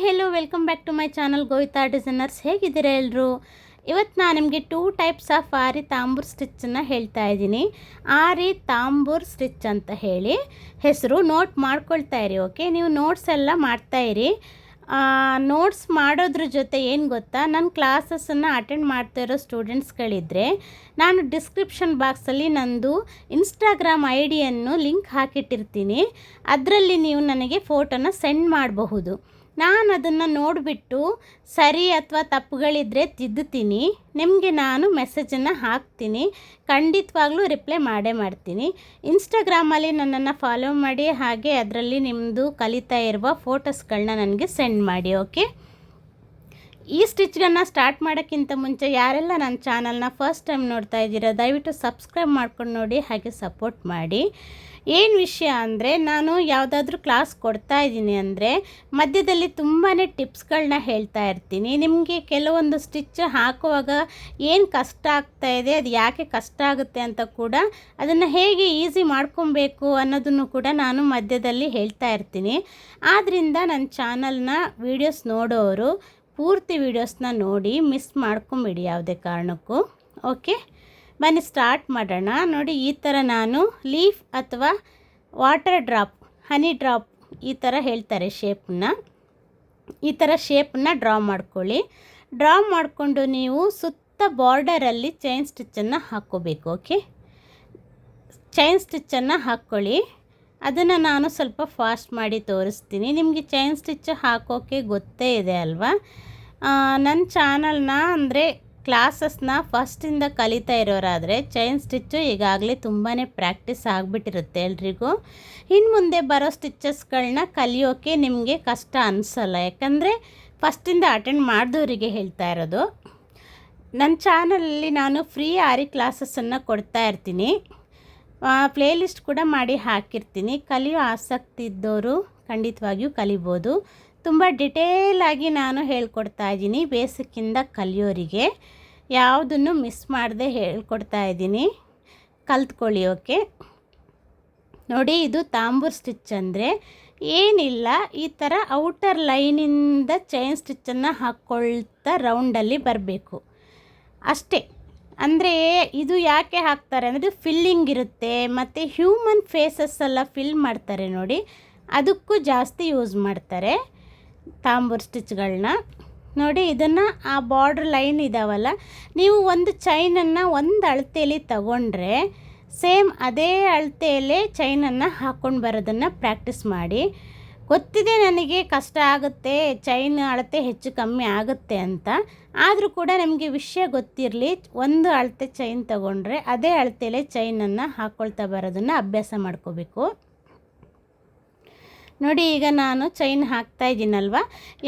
Hello welcome back to my channel Govita designers. ಹೇಗಿದ್ದೀರಾ ಎಲ್ಲರೂ? ಇವತ್ತು ನಾನು ನಿಮಗೆ 2 ಟೈಪ್ಸ್ ಆಫ್ ಆರಿ ತಾಂಬೂರ್ ಸ್ಟಿಚ್ಚನ್ನು ಹೇಳ್ತಾ ಇದ್ದೀನಿ. ಆರಿ ತಾಂಬೂರ್ ಸ್ಟಿಚ್ ಅಂತ ಹೇಳಿ ಹೆಸರು. ನೋಟ್ ಮಾಡ್ಕೊಳ್ತಾ ಇರಿ. ಓಕೆ, ನೀವು ನೋಟ್ಸ್ ಎಲ್ಲ ಮಾಡ್ತಾಯಿರಿ. ನೋಟ್ಸ್ ಮಾಡೋದ್ರ ಜೊತೆ ಏನು ಗೊತ್ತಾ, ನನ್ನ ಕ್ಲಾಸಸ್ಸನ್ನು ಅಟೆಂಡ್ ಮಾಡ್ತಾ ಇರೋ ಸ್ಟೂಡೆಂಟ್ಸ್ಗಳಿದ್ದರೆ ನಾನು ಡಿಸ್ಕ್ರಿಪ್ಷನ್ ಬಾಕ್ಸಲ್ಲಿ ನಂದು ಇನ್ಸ್ಟಾಗ್ರಾಮ್ ಐ ಡಿಯನ್ನು ಲಿಂಕ್ ಹಾಕಿಟ್ಟಿರ್ತೀನಿ. ಅದರಲ್ಲಿ ನೀವು ನನಗೆ ಫೋಟೋನ ಸೆಂಡ್ ಮಾಡಬಹುದು. ನಾನು ಅದನ್ನು ನೋಡಿಬಿಟ್ಟು ಸರಿ ಅಥವಾ ತಪ್ಪುಗಳಿದ್ದರೆ ತಿದ್ದುತ್ತೀನಿ. ನಿಮಗೆ ನಾನು ಮೆಸೇಜನ್ನು ಹಾಕ್ತೀನಿ, ಖಂಡಿತವಾಗ್ಲೂ ರಿಪ್ಲೈ ಮಾಡೇ ಮಾಡ್ತೀನಿ. ಇನ್ಸ್ಟಾಗ್ರಾಮಲ್ಲಿ ನನ್ನನ್ನು ಫಾಲೋ ಮಾಡಿ, ಹಾಗೆ ಅದರಲ್ಲಿ ನಿಮ್ಮದು ಕಲಿತಾ ಇರುವ ಫೋಟೋಸ್ಗಳನ್ನ ನನಗೆ ಸೆಂಡ್ ಮಾಡಿ. ಓಕೆ, ಈ ಸ್ಟಿಚ್ಗಳನ್ನು ಸ್ಟಾರ್ಟ್ ಮಾಡೋಕ್ಕಿಂತ ಮುಂಚೆ ಯಾರೆಲ್ಲ ನನ್ನ ಚಾನಲ್ನ ಫಸ್ಟ್ ಟೈಮ್ ನೋಡ್ತಾ ಇದ್ದೀರಾ, ದಯವಿಟ್ಟು ಸಬ್ಸ್ಕ್ರೈಬ್ ಮಾಡ್ಕೊಂಡು ನೋಡಿ, ಹಾಗೆ ಸಪೋರ್ಟ್ ಮಾಡಿ. ಏನು ವಿಷಯ ಅಂದರೆ, ನಾನು ಯಾವುದಾದ್ರೂ ಕ್ಲಾಸ್ ಕೊಡ್ತಾ ಇದ್ದೀನಿ ಅಂದರೆ ಮಧ್ಯದಲ್ಲಿ ತುಂಬಾ ಟಿಪ್ಸ್ಗಳನ್ನ ಹೇಳ್ತಾ ಇರ್ತೀನಿ. ನಿಮಗೆ ಕೆಲವೊಂದು ಸ್ಟಿಚ್ ಹಾಕುವಾಗ ಏನು ಕಷ್ಟ ಆಗ್ತಾಯಿದೆ, ಅದು ಯಾಕೆ ಕಷ್ಟ ಆಗುತ್ತೆ ಅಂತ ಕೂಡ, ಅದನ್ನು ಹೇಗೆ ಈಸಿ ಮಾಡ್ಕೊಬೇಕು ಅನ್ನೋದನ್ನು ಕೂಡ ನಾನು ಮಧ್ಯದಲ್ಲಿ ಹೇಳ್ತಾ ಇರ್ತೀನಿ. ಆದ್ದರಿಂದ ನನ್ನ ಚಾನಲ್ನ ವೀಡಿಯೋಸ್ ನೋಡೋರು ಪೂರ್ತಿ ವೀಡಿಯೋಸ್ನ ನೋಡಿ, ಮಿಸ್ ಮಾಡ್ಕೊಂಬಿಡಿ ಯಾವುದೇ ಕಾರಣಕ್ಕೂ. ಓಕೆ, ಬನ್ನಿ ಸ್ಟಾರ್ಟ್ ಮಾಡೋಣ. ನೋಡಿ, ಈ ಥರ ನಾನು ಲೀಫ್ ಅಥವಾ ವಾಟರ್ ಡ್ರಾಪ್, ಹನಿ ಡ್ರಾಪ್ ಈ ಥರ ಹೇಳ್ತಾರೆ ಶೇಪನ್ನ. ಈ ಥರ ಶೇಪನ್ನ ಡ್ರಾ ಮಾಡ್ಕೊಳ್ಳಿ. ಡ್ರಾ ಮಾಡಿಕೊಂಡು ನೀವು ಸುತ್ತ ಬಾರ್ಡರಲ್ಲಿ ಚೈನ್ ಸ್ಟಿಚ್ಚನ್ನು ಹಾಕ್ಕೋಬೇಕು. ಓಕೆ, ಚೈನ್ ಸ್ಟಿಚ್ಚನ್ನು ಹಾಕ್ಕೊಳ್ಳಿ. ಅದನ್ನು ನಾನು ಸ್ವಲ್ಪ ಫಾಸ್ಟ್ ಮಾಡಿ ತೋರಿಸ್ತೀನಿ. ನಿಮಗೆ ಚೈನ್ ಸ್ಟಿಚ್ ಹಾಕೋಕ್ಕೆ ಗೊತ್ತೇ ಇದೆ ಅಲ್ವಾ. ನನ್ನ ಚಾನಲ್ನ ಅಂದರೆ ಕ್ಲಾಸಸ್ನ ಫಸ್ಟಿಂದ ಕಲಿತಾ ಇರೋರಾದರೆ ಚೈನ್ ಸ್ಟಿಚ್ಚು ಈಗಾಗಲೇ ತುಂಬಾ ಪ್ರಾಕ್ಟೀಸ್ ಆಗಿಬಿಟ್ಟಿರುತ್ತೆ ಎಲ್ರಿಗೂ. ಇನ್ನು ಮುಂದೆ ಬರೋ ಸ್ಟಿಚ್ಚಸ್ಗಳನ್ನ ಕಲಿಯೋಕ್ಕೆ ನಿಮಗೆ ಕಷ್ಟ ಅನಿಸಲ್ಲ, ಯಾಕಂದರೆ ಫಸ್ಟಿಂದ ಅಟೆಂಡ್ ಮಾಡಿದವರಿಗೆ ಹೇಳ್ತಾ ಇರೋದು. ನನ್ನ ಚಾನಲಲ್ಲಿ ನಾನು ಫ್ರೀ ಆರಿ ಕ್ಲಾಸಸ್ಸನ್ನು ಕೊಡ್ತಾ ಇರ್ತೀನಿ. ಪ್ಲೇಲಿಸ್ಟ್ ಕೂಡ ಮಾಡಿ ಹಾಕಿರ್ತೀನಿ. ಕಲಿಯೋ ಆಸಕ್ತಿ ಇದ್ದವರು ಖಂಡಿತವಾಗಿಯೂ ಕಲಿಬೋದು. ತುಂಬ ಡಿಟೇಲಾಗಿ ನಾನು ಹೇಳ್ಕೊಡ್ತಾ ಇದ್ದೀನಿ. ಬೇಸಿಕ್ಕಿಂದ ಕಲಿಯೋರಿಗೆ ಯಾವುದನ್ನು ಮಿಸ್ ಮಾಡದೆ ಹೇಳ್ಕೊಡ್ತಾ ಇದ್ದೀನಿ, ಕಲ್ತ್ಕೊಳ್ಳಿ. ಓಕೆ, ನೋಡಿ, ಇದು ತಾಂಬೂರ್ ಸ್ಟಿಚ್ ಅಂದರೆ ಏನಿಲ್ಲ, ಈ ಥರ ಔಟರ್ ಲೈನಿಂದ ಚೈನ್ ಸ್ಟಿಚ್ಚನ್ನು ಹಾಕ್ಕೊಳ್ತಾ ರೌಂಡಲ್ಲಿ ಬರಬೇಕು ಅಷ್ಟೇ. ಅಂದರೆ ಇದು ಯಾಕೆ ಹಾಕ್ತಾರೆ ಅಂದರೆ ಫಿಲ್ಲಿಂಗ್ ಇರುತ್ತೆ, ಮತ್ತು ಹ್ಯೂಮನ್ ಫೇಸಸ್ ಎಲ್ಲ ಫಿಲ್ ಮಾಡ್ತಾರೆ ನೋಡಿ, ಅದಕ್ಕೂ ಜಾಸ್ತಿ ಯೂಸ್ ಮಾಡ್ತಾರೆ ತಾಂಬೂರ್ ಸ್ಟಿಚ್ಗಳನ್ನ. ನೋಡಿ, ಇದನ್ನು ಆ ಬಾರ್ಡ್ರ್ ಲೈನ್ ಇದ್ದಾವಲ್ಲ, ನೀವು ಒಂದು ಚೈನನ್ನು ಒಂದು ಅಳತೆಯಲ್ಲಿ ತಗೊಂಡ್ರೆ ಸೇಮ್ ಅದೇ ಅಳತೆಯಲ್ಲೇ ಚೈನನ್ನು ಹಾಕ್ಕೊಂಡು ಬರೋದನ್ನು ಪ್ರಾಕ್ಟೀಸ್ ಮಾಡಿ. ಗೊತ್ತಿದೆ ನನಗೆ ಕಷ್ಟ ಆಗುತ್ತೆ, ಚೈನ್ ಅಳತೆ ಹೆಚ್ಚು ಕಮ್ಮಿ ಆಗುತ್ತೆ ಅಂತ, ಆದರೂ ಕೂಡ ನಿಮಗೆ ವಿಷಯ ಗೊತ್ತಿರಲಿ. ಒಂದು ಅಳತೆ ಚೈನ್ ತಗೊಂಡ್ರೆ ಅದೇ ಅಳತೆಯಲ್ಲೇ ಚೈನನ್ನು ಹಾಕ್ಕೊಳ್ತಾ ಬರೋದನ್ನು ಅಭ್ಯಾಸ ಮಾಡ್ಕೋಬೇಕು. ನೋಡಿ, ಈಗ ನಾನು ಚೈನ್ ಹಾಕ್ತಾ ಇದ್ದೀನಲ್ವ,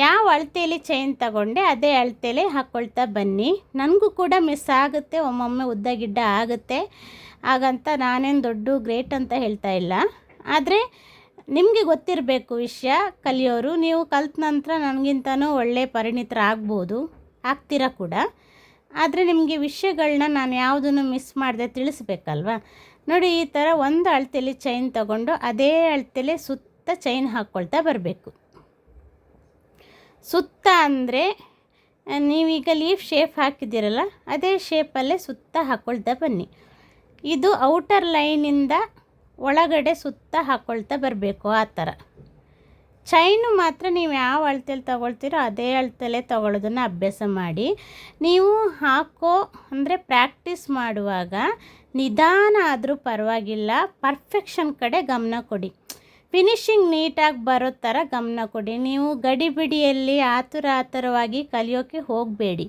ಯಾವ ಅಳತೆಯಲ್ಲಿ ಚೈನ್ ತಗೊಂಡೆ ಅದೇ ಅಳತೆಯಲ್ಲೇ ಹಾಕ್ಕೊಳ್ತಾ ಬನ್ನಿ. ನನಗೂ ಕೂಡ ಮಿಸ್ ಆಗುತ್ತೆ, ಒಮ್ಮೊಮ್ಮೆ ಉದ್ದ ಗಿಡ್ಡ ಆಗುತ್ತೆ, ಹಾಗಂತ ನಾನೇನು ದೊಡ್ಡ ಗ್ರೇಟ್ ಅಂತ ಹೇಳ್ತಾ ಇಲ್ಲ. ಆದರೆ ನಿಮಗೆ ಗೊತ್ತಿರಬೇಕು ವಿಷಯ, ಕಲಿಯೋರು. ನೀವು ಕಲ್ತ ನಂತರ ನನಗಿಂತನೂ ಒಳ್ಳೆ ಪರಿಣಿತರಾಗ್ಬೋದು, ಆಗ್ತೀರಾ ಕೂಡ. ಆದರೆ ನಿಮಗೆ ವಿಷಯಗಳನ್ನ ನಾನು ಯಾವುದನ್ನು ಮಿಸ್ ಮಾಡದೆ ತಿಳಿಸ್ಬೇಕಲ್ವ. ನೋಡಿ, ಈ ಥರ ಒಂದು ಅಳತೆಯಲ್ಲಿ ಚೈನ್ ತಗೊಂಡು ಅದೇ ಅಳತೆಯಲ್ಲೇ ಸುತ್ತ ಚೈನ್ ಹಾಕ್ಕೊಳ್ತಾ ಬರಬೇಕು. ಸುತ್ತ ಅಂದರೆ ನೀವೀಗ ಲೀಫ್ ಶೇಪ್ ಹಾಕಿದ್ದೀರಲ್ಲ, ಅದೇ ಶೇಪಲ್ಲೇ ಸುತ್ತ ಹಾಕ್ಕೊಳ್ತಾ ಬನ್ನಿ. ಇದು ಔಟರ್ ಲೈನಿಂದ ಒಳಗಡೆ ಸುತ್ತ ಹಾಕ್ಕೊಳ್ತಾ ಬರಬೇಕು. ಆ ಥರ ಚೈನು ಮಾತ್ರ ನೀವು ಯಾವ ಅಳತೆಯಲ್ಲಿ ತೊಗೊಳ್ತೀರೋ ಅದೇ ಅಳತೆಯಲ್ಲೇ ತೊಗೊಳ್ಳೋದನ್ನು ಅಭ್ಯಾಸ ಮಾಡಿ. ನೀವು ಹಾಕೋ ಅಂದರೆ ಪ್ರಾಕ್ಟೀಸ್ ಮಾಡುವಾಗ ನಿಧಾನ ಆದರೂ ಪರವಾಗಿಲ್ಲ, ಪರ್ಫೆಕ್ಷನ್ ಕಡೆ ಗಮನ ಕೊಡಿ. ಫಿನಿಶಿಂಗ್ ನೀಟಾಗಿ ಬರೋ ಥರ ಗಮನ ಕೊಡಿ. ನೀವು ಗಡಿಬಿಡಿಯಲ್ಲಿ ಆತುರವಾಗಿ ಕಲಿಯೋಕ್ಕೆ ಹೋಗಬೇಡಿ.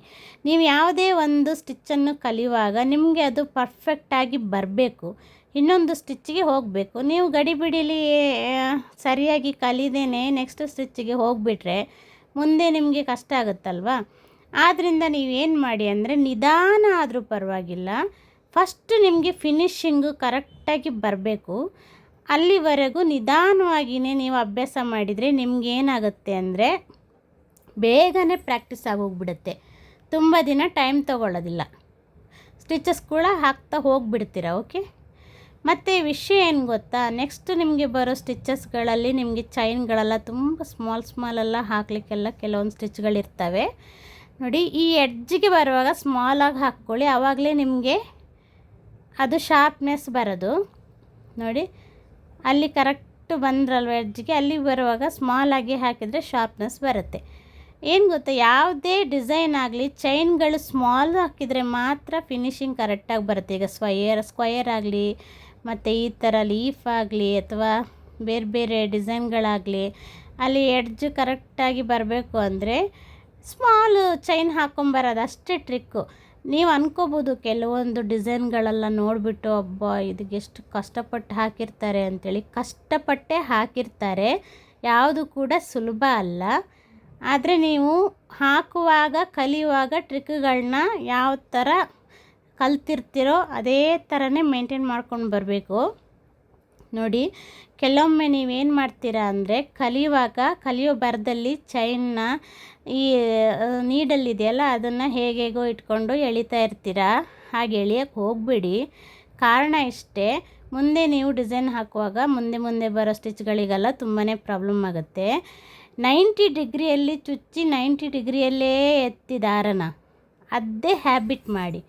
ನೀವು ಯಾವುದೇ ಒಂದು ಸ್ಟಿಚ್ಚನ್ನು ಕಲಿಯುವಾಗ ನಿಮಗೆ ಅದು ಪರ್ಫೆಕ್ಟಾಗಿ ಬರಬೇಕು, ಇನ್ನೊಂದು ಸ್ಟಿಚ್ಚಿಗೆ ಹೋಗಬೇಕು. ನೀವು ಗಡಿಬಿಡಿಲಿ ಸರಿಯಾಗಿ ಕಲಿದೇನೆ ನೆಕ್ಸ್ಟ್ ಸ್ಟಿಚ್ಚಿಗೆ ಹೋಗಿಬಿಟ್ರೆ ಮುಂದೆ ನಿಮಗೆ ಕಷ್ಟ ಆಗುತ್ತಲ್ವ. ಆದ್ದರಿಂದ ನೀವೇನು ಮಾಡಿ ಅಂದರೆ ನಿಧಾನ ಆದರೂ ಪರವಾಗಿಲ್ಲ, ಫಸ್ಟು ನಿಮಗೆ ಫಿನಿಶಿಂಗು ಕರೆಕ್ಟಾಗಿ ಬರಬೇಕು. ಅಲ್ಲಿವರೆಗೂ ನಿಧಾನವಾಗಿಯೇ ನೀವು ಅಭ್ಯಾಸ ಮಾಡಿದರೆ ನಿಮಗೇನಾಗುತ್ತೆ ಅಂದರೆ ಬೇಗನೆ ಪ್ರಾಕ್ಟೀಸ್ ಆಗೋಗ್ಬಿಡುತ್ತೆ, ತುಂಬ ದಿನ ಟೈಮ್ ತೊಗೊಳ್ಳೋದಿಲ್ಲ, ಸ್ಟಿಚಸ್ ಕೂಡ ಹಾಕ್ತಾ ಹೋಗಿಬಿಡ್ತೀರ. ಓಕೆ, ಮತ್ತು ವಿಷಯ ಏನು ಗೊತ್ತಾ, ನೆಕ್ಸ್ಟ್ ನಿಮಗೆ ಬರೋ ಸ್ಟಿಚಸ್ಗಳಲ್ಲಿ ನಿಮಗೆ ಚೈನ್ಗಳೆಲ್ಲ ತುಂಬ ಸ್ಮಾಲೆಲ್ಲ ಹಾಕಲಿಕ್ಕೆಲ್ಲ ಕೆಲವೊಂದು ಸ್ಟಿಚ್ಗಳಿರ್ತವೆ ನೋಡಿ. ಈ ಎಡ್ಜಿಗೆ ಬರುವಾಗ ಸ್ಮಾಲಾಗಿ ಹಾಕ್ಕೊಳ್ಳಿ, ಆವಾಗಲೇ ನಿಮಗೆ ಅದು ಶಾರ್ಪ್ನೆಸ್ ಬರೋದು ನೋಡಿ. ಅಲ್ಲಿ ಕರೆಕ್ಟ್ ಬಂದ್ರಲ್ವ ಎಡ್ಜಿಗೆ, ಅಲ್ಲಿ ಬರುವಾಗ ಸ್ಮಾಲಾಗಿ ಹಾಕಿದರೆ ಶಾರ್ಪ್ನೆಸ್ ಬರುತ್ತೆ. ಏನು ಗೊತ್ತಾ, ಯಾವುದೇ ಡಿಸೈನ್ ಆಗಲಿ ಚೈನ್ಗಳು ಸ್ಮಾಲ್ ಹಾಕಿದರೆ ಮಾತ್ರ ಫಿನಿಶಿಂಗ್ ಕರೆಕ್ಟಾಗಿ ಬರುತ್ತೆ. ಈಗ ಸ್ಕ್ವಯರ್ ಆಗಲಿ ಮತ್ತು ಈ ಥರ ಲೀಫ್ ಆಗಲಿ ಅಥವಾ ಬೇರೆ ಬೇರೆ ಡಿಸೈನ್ಗಳಾಗಲಿ, ಅಲ್ಲಿ ಎಡ್ಜ್ ಕರೆಕ್ಟಾಗಿ ಬರಬೇಕು ಅಂದರೆ ಸ್ಮಾಲ್ ಚೈನ್ ಹಾಕ್ಕೊಂಬರೋದು ಅಷ್ಟೇ ಟ್ರಿಕ್ಕು. ನೀವು ಅನ್ಕೋಬೋದು ಕೆಲವೊಂದು ಡಿಸೈನ್ಗಳೆಲ್ಲ ನೋಡಿಬಿಟ್ಟು ಅಬ್ಬಾ ಇದಕ್ಕೆ ಎಷ್ಟು ಕಷ್ಟಪಟ್ಟು ಹಾಕಿರ್ತಾರೆ ಅಂಥೇಳಿ. ಕಷ್ಟಪಟ್ಟೇ ಹಾಕಿರ್ತಾರೆ, ಯಾವುದು ಕೂಡ ಸುಲಭ ಅಲ್ಲ. ಆದರೆ ನೀವು ಹಾಕುವಾಗ ಕಲಿಯುವಾಗ ಟ್ರಿಕ್ಗಳನ್ನ ಯಾವ ಥರ ಕಲ್ತಿರ್ತೀರೋ ಅದೇ ಥರನೇ ಮೇಂಟೈನ್ ಮಾಡ್ಕೊಂಡು ಬರಬೇಕು ನೋಡಿ. ಕೆಲವೊಮ್ಮೆ ನೀವೇನು ಮಾಡ್ತೀರಾ ಅಂದರೆ ಕಲಿಯೋ ಬರದಲ್ಲಿ ಚೈನ್ನ ಈ ನೀಡಲ್ಲಿದೆಯಲ್ಲ ಅದನ್ನು ಹೇಗೇಗೋ ಇಟ್ಕೊಂಡು ಎಳಿತಾ ಇರ್ತೀರಾ. ಹಾಗೆ ಎಳಿಯೋಕ್ಕೆ ಹೋಗಬೇಡಿ. ಕಾರಣ ಇಷ್ಟೇ, ಮುಂದೆ ನೀವು ಡಿಸೈನ್ ಹಾಕುವಾಗ ಮುಂದೆ ಬರೋ ಸ್ಟಿಚ್ಗಳಿಗೆಲ್ಲ ತುಂಬಾ ಪ್ರಾಬ್ಲಮ್ ಆಗುತ್ತೆ. 90 ಡಿಗ್ರಿಯಲ್ಲಿ ಚುಚ್ಚಿ 90 ಡಿಗ್ರಿಯಲ್ಲೇ ಎತ್ತಿ ದಾರನ, ಅದೇ ಹ್ಯಾಬಿಟ್ ಮಾಡಿ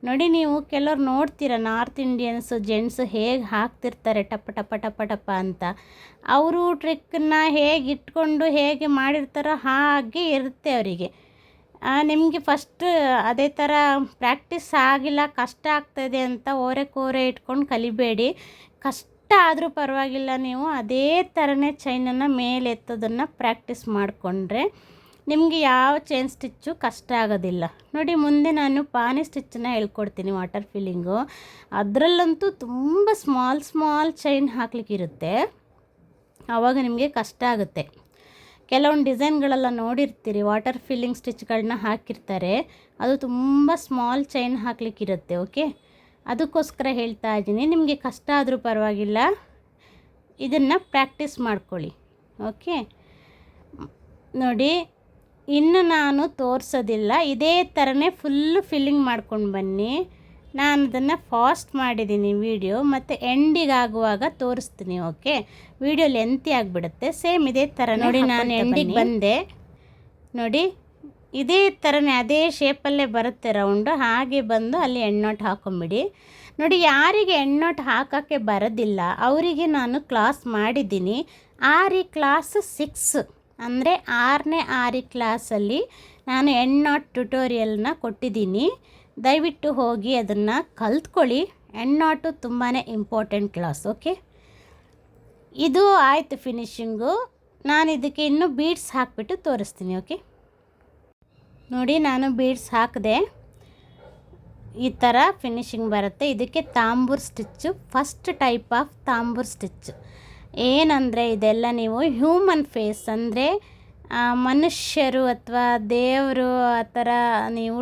ನೋಡಿ. ನೀವು ಕೆಲವ್ರು ನೋಡ್ತೀರ ನಾರ್ತ್ ಇಂಡಿಯನ್ಸು ಜೆಂಟ್ಸು ಹೇಗೆ ಹಾಕ್ತಿರ್ತಾರೆ ಟಪ ಅಂತ. ಅವರು ಟ್ರಿಕ್ಕನ್ನ ಹೇಗೆ ಇಟ್ಕೊಂಡು ಹೇಗೆ ಮಾಡಿರ್ತಾರೋ ಹಾಗೆ ಇರುತ್ತೆ ಅವರಿಗೆ. ನಿಮಗೆ ಫಸ್ಟ್ ಅದೇ ಥರ ಪ್ರಾಕ್ಟೀಸ್ ಆಗಿಲ್ಲ, ಕಷ್ಟ ಆಗ್ತಾಯಿದೆ ಅಂತ ಕೋರೆ ಇಟ್ಕೊಂಡು ಕಲಿಬೇಡಿ. ಕಷ್ಟ ಆದರೂ ಪರವಾಗಿಲ್ಲ, ನೀವು ಅದೇ ಥರನೇ ಚೈನನ್ನು ಮೇಲೆ ಎತ್ತೋದನ್ನು ಪ್ರಾಕ್ಟೀಸ್ ಮಾಡಿಕೊಂಡ್ರೆ ನಿಮಗೆ ಯಾವ ಚೈನ್ ಸ್ಟಿಚ್ಚು ಕಷ್ಟ ಆಗೋದಿಲ್ಲ ನೋಡಿ. ಮುಂದೆ ನಾನು ಪಾನಿ ಸ್ಟಿಚ್ಚನ್ನ ಹೇಳ್ಕೊಡ್ತೀನಿ, ವಾಟರ್ ಫಿಲ್ಲಿಂಗು. ಅದರಲ್ಲಂತೂ ತುಂಬ ಸ್ಮಾಲ್ ಚೈನ್ ಹಾಕ್ಲಿಕ್ಕಿರುತ್ತೆ, ಆವಾಗ ನಿಮಗೆ ಕಷ್ಟ ಆಗುತ್ತೆ. ಕೆಲವೊಂದು ಡಿಸೈನ್ಗಳೆಲ್ಲ ನೋಡಿರ್ತೀರಿ, ವಾಟರ್ ಫಿಲ್ಲಿಂಗ್ ಸ್ಟಿಚ್ಗಳನ್ನ ಹಾಕಿರ್ತಾರೆ, ಅದು ತುಂಬ ಸ್ಮಾಲ್ ಚೈನ್ ಹಾಕ್ಲಿಕ್ಕಿರುತ್ತೆ. ಓಕೆ, ಅದಕ್ಕೋಸ್ಕರ ಹೇಳ್ತಾ ಇದ್ದೀನಿ, ನಿಮಗೆ ಕಷ್ಟ ಆದರೂ ಪರವಾಗಿಲ್ಲ, ಇದನ್ನು ಪ್ರಾಕ್ಟೀಸ್ ಮಾಡ್ಕೊಳ್ಳಿ. ಓಕೆ ನೋಡಿ, ಇನ್ನು ನಾನು ತೋರಿಸೋದಿಲ್ಲ, ಇದೇ ಥರನೇ ಫುಲ್ಲು ಫಿಲ್ಲಿಂಗ್ ಮಾಡ್ಕೊಂಡು ಬನ್ನಿ. ನಾನು ಅದನ್ನು ಫಾಸ್ಟ್ ಮಾಡಿದ್ದೀನಿ ವಿಡಿಯೋ, ಮತ್ತು ಎಂಡಿಗಾಗುವಾಗ ತೋರಿಸ್ತೀನಿ. ಓಕೆ, ವಿಡಿಯೋ ಲೆಂತಿ ಆಗಿಬಿಡುತ್ತೆ. ಸೇಮ್ ಇದೇ ಥರ ನೋಡಿ, ನಾನು ಎಂಡಿಗೆ ಬಂದೆ ನೋಡಿ, ಇದೇ ಥರನೇ ಅದೇ ಶೇಪಲ್ಲೇ ಬರುತ್ತೆ ರೌಂಡು. ಹಾಗೆ ಬಂದು ಅಲ್ಲಿ ಎಣ್ಣೊಟ್ಟು ಹಾಕೊಂಬಿಡಿ ನೋಡಿ. ಯಾರಿಗೆ ಎಣ್ಣೊಟ್ಟು ಹಾಕೋಕ್ಕೆ ಬರೋದಿಲ್ಲ ಅವರಿಗೆ ನಾನು ಕ್ಲಾಸ್ ಮಾಡಿದ್ದೀನಿ. ಆರಿ ಕ್ಲಾಸ್ 6 ಅಂದರೆ 6ನೇ ಆರಿ ಕ್ಲಾಸಲ್ಲಿ ನಾನು ಎಣ್ಣೊಟ್ಟು ಟ್ಯುಟೋರಿಯಲ್ನ ಕೊಟ್ಟಿದ್ದೀನಿ. ದಯವಿಟ್ಟು ಹೋಗಿ ಅದನ್ನು ಕಲ್ತ್ಕೊಳ್ಳಿ. ಎಣ್ಣೊಟ್ಟು ತುಂಬಾ ಇಂಪಾರ್ಟೆಂಟ್ ಕ್ಲಾಸ್. ಓಕೆ, ಇದು ಆಯಿತು ಫಿನಿಶಿಂಗು. ನಾನು ಇದಕ್ಕೆ ಇನ್ನೂ ಬೀಡ್ಸ್ ಹಾಕಿಬಿಟ್ಟು ತೋರಿಸ್ತೀನಿ. ಓಕೆ ನೋಡಿ, ನಾನು ಬೀಡ್ಸ್ ಹಾಕಿದೆ, ಈ ಥರ ಫಿನಿಶಿಂಗ್ ಬರುತ್ತೆ. ಇದಕ್ಕೆ tambour stitch, first type of tambour stitch. ಏನಂದರೆ ಇದೆಲ್ಲ ನೀವು ಹ್ಯೂಮನ್ ಫೇಸ್ ಅಂದರೆ ಮನುಷ್ಯರು ಅಥವಾ ದೇವರು ಆ ಥರ ನೀವು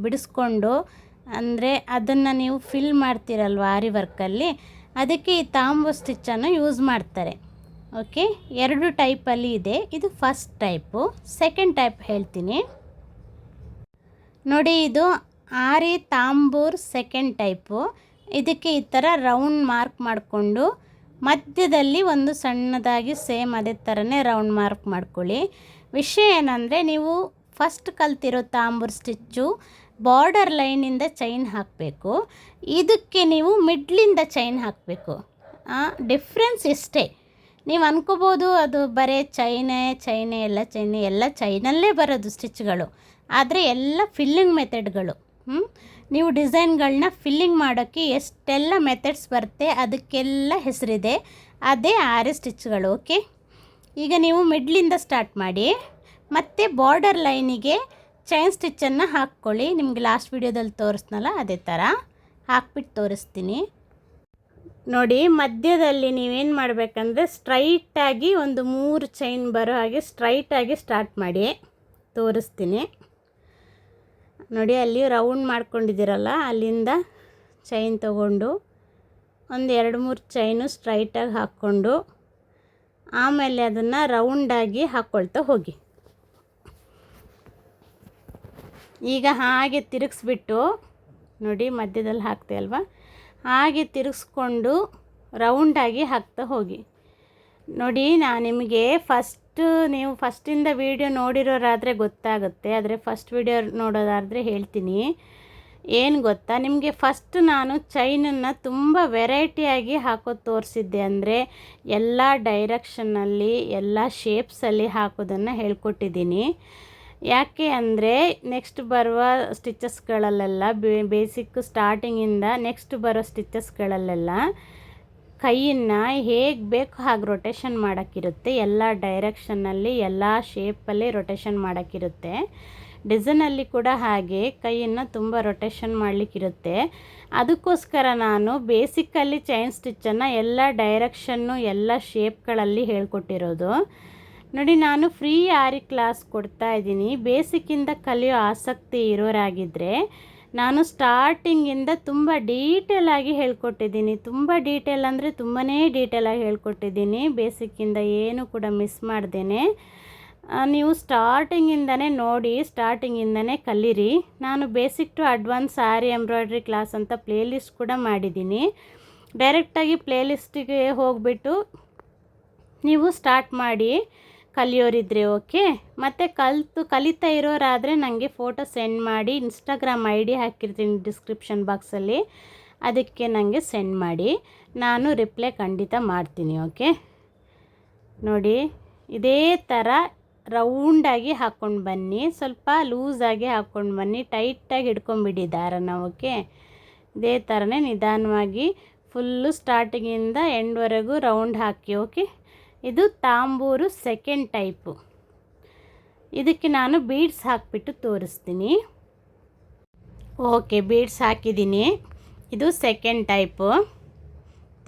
ಬಿಡಿಸ್ಕೊಂಡು ಅಂದರೆ ಅದನ್ನು ನೀವು ಫಿಲ್ ಮಾಡ್ತೀರಲ್ವ ಆರಿ ವರ್ಕಲ್ಲಿ, ಅದಕ್ಕೆ ಈ ತಾಂಬೂರ್ ಸ್ಟಿಚ್ಚನ್ನು ಯೂಸ್ ಮಾಡ್ತಾರೆ. ಓಕೆ, 2 ಟೈಪಲ್ಲಿ ಇದೆ, ಇದು ಫಸ್ಟ್ ಟೈಪು. ಸೆಕೆಂಡ್ ಟೈಪ್ ಹೇಳ್ತೀನಿ ನೋಡಿ. ಇದು ಆರಿ ತಾಂಬೂರ್ ಸೆಕೆಂಡ್ ಟೈಪು. ಇದಕ್ಕೆ ಈ ಥರ ರೌಂಡ್ ಮಾರ್ಕ್ ಮಾಡಿಕೊಂಡು ಮಧ್ಯದಲ್ಲಿ ಒಂದು ಸಣ್ಣದಾಗಿ ಸೇಮ್ ಅದೇ ಥರನೇ ರೌಂಡ್ ಮಾರ್ಕ್ ಮಾಡ್ಕೊಳ್ಳಿ. ವಿಷಯ ಏನಂದರೆ, ನೀವು ಫಸ್ಟ್ ಕಲ್ತಿರೋ ತಾಂಬೂರ್ ಸ್ಟಿಚ್ಚು ಬಾರ್ಡರ್ ಲೈನಿಂದ ಚೈನ್ ಹಾಕಬೇಕು, ಇದಕ್ಕೆ ನೀವು ಮಿಡ್ಲಿಂದ ಚೈನ್ ಹಾಕಬೇಕು. ಡಿಫ್ರೆನ್ಸ್ ಇಷ್ಟೇ. ನೀವು ಅನ್ಕೋಬೋದು ಅದು ಬರೀ ಚೈನೆ ಎಲ್ಲ ಚೈನಲ್ಲೇ ಬರೋದು ಸ್ಟಿಚ್ಗಳು, ಆದರೆ ಎಲ್ಲ ಫಿಲ್ಲಿಂಗ್ ಮೆಥಡ್ಗಳು. ನೀವು ಡಿಸೈನ್ಗಳನ್ನ ಫಿಲ್ಲಿಂಗ್ ಮಾಡೋಕ್ಕೆ ಎಷ್ಟೆಲ್ಲ ಮೆಥಡ್ಸ್ ಬರುತ್ತೆ ಅದಕ್ಕೆಲ್ಲ ಹೆಸರಿದೆ, ಅದೇ ಆರಿ ಸ್ಟಿಚ್ಗಳು. ಓಕೆ, ಈಗ ನೀವು ಮಿಡ್ಲಿಂದ ಸ್ಟಾರ್ಟ್ ಮಾಡಿ, ಮತ್ತು ಬಾರ್ಡರ್ ಲೈನಿಗೆ ಚೈನ್ ಸ್ಟಿಚ್ಚನ್ನು ಹಾಕ್ಕೊಳ್ಳಿ. ನಿಮಗೆ ಲಾಸ್ಟ್ ವಿಡಿಯೋದಲ್ಲಿ ತೋರಿಸ್ನಲ್ಲ ಅದೇ ಥರ ಹಾಕ್ಬಿಟ್ಟು ತೋರಿಸ್ತೀನಿ ನೋಡಿ. ಮಧ್ಯದಲ್ಲಿ ನೀವೇನು ಮಾಡಬೇಕಂದ್ರೆ ಸ್ಟ್ರೈಟಾಗಿ ಒಂದು 3 ಚೈನ್ ಬರೋ ಹಾಗೆ ಸ್ಟ್ರೈಟಾಗಿ ಸ್ಟಾರ್ಟ್ ಮಾಡಿ ತೋರಿಸ್ತೀನಿ ನೋಡಿ. ಅಲ್ಲಿ ರೌಂಡ್ ಮಾಡ್ಕೊಂಡಿದ್ದೀರಲ್ಲ, ಅಲ್ಲಿಂದ ಚೈನ್ ತಗೊಂಡು ಒಂದು 2-3 ಚೈನು ಸ್ಟ್ರೈಟಾಗಿ ಹಾಕ್ಕೊಂಡು ಆಮೇಲೆ ಅದನ್ನು ರೌಂಡಾಗಿ ಹಾಕ್ಕೊಳ್ತಾ ಹೋಗಿ. ಈಗ ಹಾಗೆ ತಿರುಗಿಸ್ಬಿಟ್ಟು ನೋಡಿ, ಮಧ್ಯದಲ್ಲಿ ಹಾಕ್ತೆ ಅಲ್ವಾ, ಹಾಗೆ ತಿರುಗಿಸ್ಕೊಂಡು ರೌಂಡಾಗಿ ಹಾಕ್ತಾ ಹೋಗಿ. ನೋಡಿ, ನಾನು ನಿಮಗೆ ನೀವು ಫಸ್ಟಿಂದ ವೀಡಿಯೋ ನೋಡಿರೋರಾದರೆ ಗೊತ್ತಾಗುತ್ತೆ, ಆದರೆ ಫಸ್ಟ್ ವೀಡಿಯೋ ನೋಡೋದಾದರೆ ಹೇಳ್ತೀನಿ. ಏನು ಗೊತ್ತಾ, ನಿಮಗೆ ಫಸ್ಟ್ ನಾನು ಚೈನನ್ನು ತುಂಬ ವೆರೈಟಿಯಾಗಿ ಹಾಕೋದು ತೋರಿಸಿದ್ದೆ. ಅಂದರೆ ಎಲ್ಲ ಡೈರೆಕ್ಷನ್ನಲ್ಲಿ ಎಲ್ಲ ಶೇಪ್ಸಲ್ಲಿ ಹಾಕೋದನ್ನು ಹೇಳ್ಕೊಟ್ಟಿದ್ದೀನಿ. ಯಾಕೆ ಅಂದರೆ ನೆಕ್ಸ್ಟ್ ಬರುವ ಸ್ಟಿಚಸ್ಗಳಲ್ಲೆಲ್ಲ ಬೇಸಿಕ್ ಸ್ಟಾರ್ಟಿಂಗಿಂದ ನೆಕ್ಸ್ಟ್ ಬರೋ ಸ್ಟಿಚಸ್ಗಳಲ್ಲೆಲ್ಲ ಕೈಯನ್ನು ಹೇಗೆ ಬೇಕು ಹಾಗೆ ರೊಟೇಷನ್ ಮಾಡೋಕ್ಕಿರುತ್ತೆ. ಎಲ್ಲ ಡೈರೆಕ್ಷನ್ನಲ್ಲಿ ಎಲ್ಲ ಶೇಪಲ್ಲಿ ರೊಟೇಷನ್ ಮಾಡೋಕ್ಕಿರುತ್ತೆ. ಡಿಸೈನಲ್ಲಿ ಕೂಡ ಹಾಗೆ ಕೈಯನ್ನು ತುಂಬ ರೊಟೇಷನ್ ಮಾಡಲಿಕ್ಕಿರುತ್ತೆ. ಅದಕ್ಕೋಸ್ಕರ ನಾನು ಬೇಸಿಕಲ್ಲಿ ಚೈನ್ ಸ್ಟಿಚ್ಚನ್ನು ಎಲ್ಲ ಡೈರೆಕ್ಷನ್ನು ಎಲ್ಲ ಶೇಪ್ಗಳಲ್ಲಿ ಹೇಳ್ಕೊಟ್ಟಿರೋದು. ನೋಡಿ, ನಾನು ಫ್ರೀ ಆರಿ ಕ್ಲಾಸ್ ಕೊಡ್ತಾಯಿದ್ದೀನಿ. ಬೇಸಿಕ್ಕಿಂದ ಕಲಿಯೋ ಆಸಕ್ತಿ ಇರೋರಾಗಿದ್ದರೆ ನಾನು ಸ್ಟಾರ್ಟಿಂಗಿಂದ ತುಂಬ ಡೀಟೇಲಾಗಿ ಹೇಳ್ಕೊಟ್ಟಿದ್ದೀನಿ. ತುಂಬ ಡೀಟೇಲ್ ಅಂದರೆ ತುಂಬಾ ಡೀಟೇಲಾಗಿ ಹೇಳ್ಕೊಟ್ಟಿದ್ದೀನಿ. ಬೇಸಿಕ್ಕಿಂದ ಏನು ಕೂಡ ಮಿಸ್ ಮಾಡ್ದೇನೆ. ನೀವು ಸ್ಟಾರ್ಟಿಂಗಿಂದನೇ ನೋಡಿ, ಸ್ಟಾರ್ಟಿಂಗಿಂದನೇ ಕಲೀರಿ. ನಾನು basic to advance aari embroidery class ಅಂತ ಪ್ಲೇಲಿಸ್ಟ್ ಕೂಡ ಮಾಡಿದ್ದೀನಿ. ಡೈರೆಕ್ಟಾಗಿ ಪ್ಲೇಲಿಸ್ಟಿಗೆ ಹೋಗಿಬಿಟ್ಟು ನೀವು ಸ್ಟಾರ್ಟ್ ಮಾಡಿ ಕಲಿಯೋರಿದ್ರೆ ಓಕೆ. ಮತ್ತು ಕಲಿತಾ ಇರೋರಾದರೆ ನನಗೆ ಫೋಟೋ ಸೆಂಡ್ ಮಾಡಿ. ಇನ್ಸ್ಟಾಗ್ರಾಮ್ ID ಹಾಕಿರ್ತೀನಿ ಡಿಸ್ಕ್ರಿಪ್ಷನ್ ಬಾಕ್ಸಲ್ಲಿ, ಅದಕ್ಕೆ ನನಗೆ ಸೆಂಡ್ ಮಾಡಿ. ನಾನು ರಿಪ್ಲೈ ಖಂಡಿತ ಮಾಡ್ತೀನಿ, ಓಕೆ. ನೋಡಿ, ಇದೇ ಥರ ರೌಂಡಾಗಿ ಹಾಕ್ಕೊಂಡು ಬನ್ನಿ. ಸ್ವಲ್ಪ ಲೂಸಾಗಿ ಹಾಕ್ಕೊಂಡು ಬನ್ನಿ. ಟೈಟಾಗಿ ಹಿಡ್ಕೊಂಬಿಡಿ ದಾರನ, ಓಕೆ. ಇದೇ ಥರನೇ ನಿಧಾನವಾಗಿ ಫುಲ್ಲು ಸ್ಟಾರ್ಟಿಂಗಿಂದ ಎಂಡ್ವರೆಗೂ ರೌಂಡ್ ಹಾಕಿ, ಓಕೆ. ಇದು ತಾಂಬೂರು ಸೆಕೆಂಡ್ ಟೈಪು. ಇದಕ್ಕೆ ನಾನು ಬೀಡ್ಸ್ ಹಾಕಿಬಿಟ್ಟು ತೋರಿಸ್ತೀನಿ. ಓಕೆ, ಬೀಡ್ಸ್ ಹಾಕಿದ್ದೀನಿ. ಇದು ಸೆಕೆಂಡ್ ಟೈಪು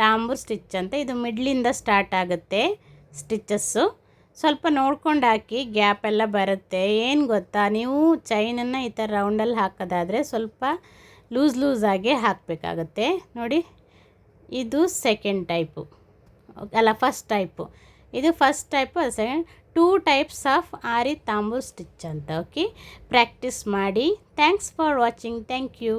ತಾಂಬೂರು ಸ್ಟಿಚ್ ಅಂತ. ಇದು ಮಿಡ್ಲಿಂದ ಸ್ಟಾರ್ಟ್ ಆಗುತ್ತೆ ಸ್ಟಿಚಸ್ಸು. ಸ್ವಲ್ಪ ನೋಡ್ಕೊಂಡು ಹಾಕಿ, ಗ್ಯಾಪ್ ಎಲ್ಲ ಬರುತ್ತೆ. ಏನು ಗೊತ್ತಾ, ನೀವು ಚೈನನ್ನು ಈ ಥರ ರೌಂಡಲ್ಲಿ ಹಾಕೋದಾದರೆ ಸ್ವಲ್ಪ ಲೂಸಾಗಿ ಹಾಕಬೇಕಾಗತ್ತೆ. ನೋಡಿ, ಇದು ಸೆಕೆಂಡ್ ಟೈಪು, ಅಲ್ಲ ಫಸ್ಟ್ ಟೈಪು. ಇದು ಫಸ್ಟ್ ಟೈಪು, ಅದು second. 2 types of aari tambour stitch ಅಂತ, ಓಕೆ. ಪ್ರಾಕ್ಟೀಸ್ ಮಾಡಿ. Thanks for watching. Thank you.